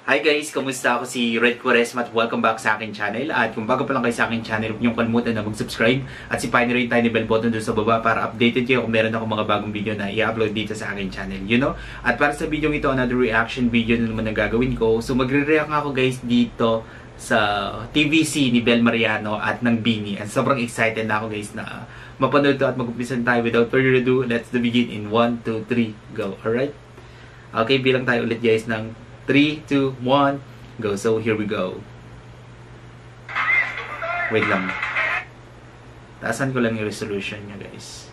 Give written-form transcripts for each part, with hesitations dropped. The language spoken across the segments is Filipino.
Hi guys! Kamusta? Ako si Red Quaresma at welcome back sa akin channel. At kung bago pa lang kayo sa akin channel, huwag niyong kalimutan na mag-subscribe at sipahin niyo rin yung tiny bell button doon sa baba para updated kayo kung meron ako mga bagong video na i-upload dito sa akin channel. At para sa video ito, another reaction video na naman ang gagawin ko. So magre-react ako guys dito sa TVC ni Bel Mariano at ng Beanie. And sobrang excited na ako guys na mapanood to at mag-umpisan tayo. Without further ado, let's begin in 1, 2, 3, go. Alright? Okay, bilang tayo ulit guys ng 3, 2, 1, go. So, here we go. Wait lang. Taasan ko lang yung resolution niya, guys.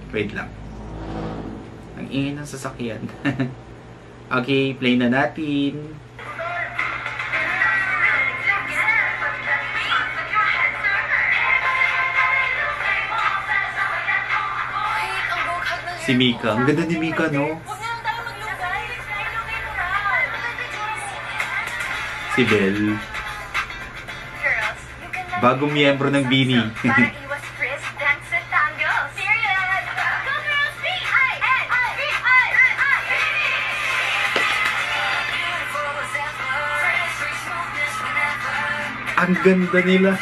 Wait lang. Ang ingay ng sasakyan. Okay, play na natin. Si Mika. Ang ganda ni Mika, no? Si Bel. Bagong miyembro ng Beanie. Ang ganda nila.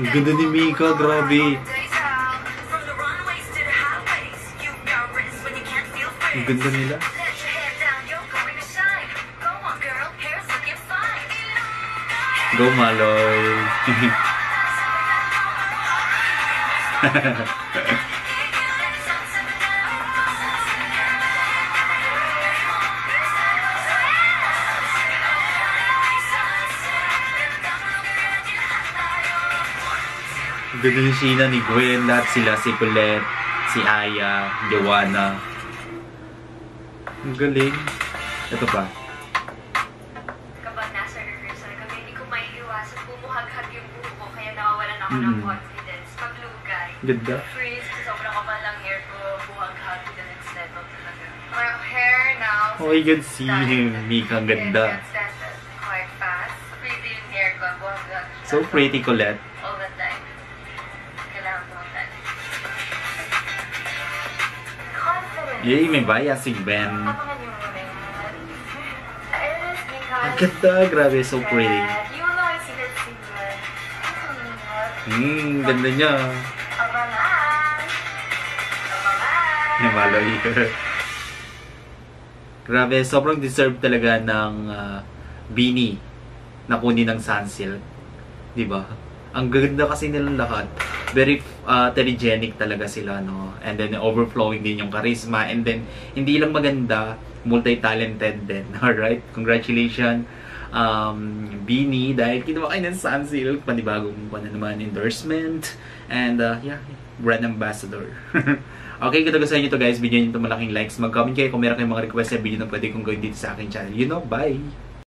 Ang ganda ni Mika, grabe. Ang ganda nila. Go Maloy. Ganda ni Sheena, ni Gwen, lahat sila, si Colette, si Aya, Joanna. Ang galing. Ito pa. Kapag nasa rehearsal kami, hindi ko maiiwasan bumuhaghag yung buho ko, kaya nawawalan ako ng confidence. Paglugay. Ganda. Freeze, sobrang kapal lang hair ko, buhaghag to the next level talaga. My hair now. Oh, you can see him. Mika, ang ganda. Quite fast. Pretty yung hair ko, buhaghag. So pretty, Colette. All the time. Yay, may bias si Ben. Ang ganda, grabe, so pretty. Ganda niya. Maloy. Grabe, sobrang deserve talaga ng Beanie na kunin ng Sunsilk. Diba? Ang ganda kasi nilang lahat. Very telegenic talaga sila, no? And then overflowing din yung charisma. And then, hindi lang maganda, multi-talented din. Alright? Congratulations, Beanie, dahil kinuha kayo ng Sunsilk, panibagong naman endorsement. And, yeah, brand ambassador. Okay, kung gusto nyo ito guys, bigyan nyo ito malaking likes. Mag-comment kayo kung meron kayong mga request sa video na pwede kong gawin dito sa aking channel. Bye!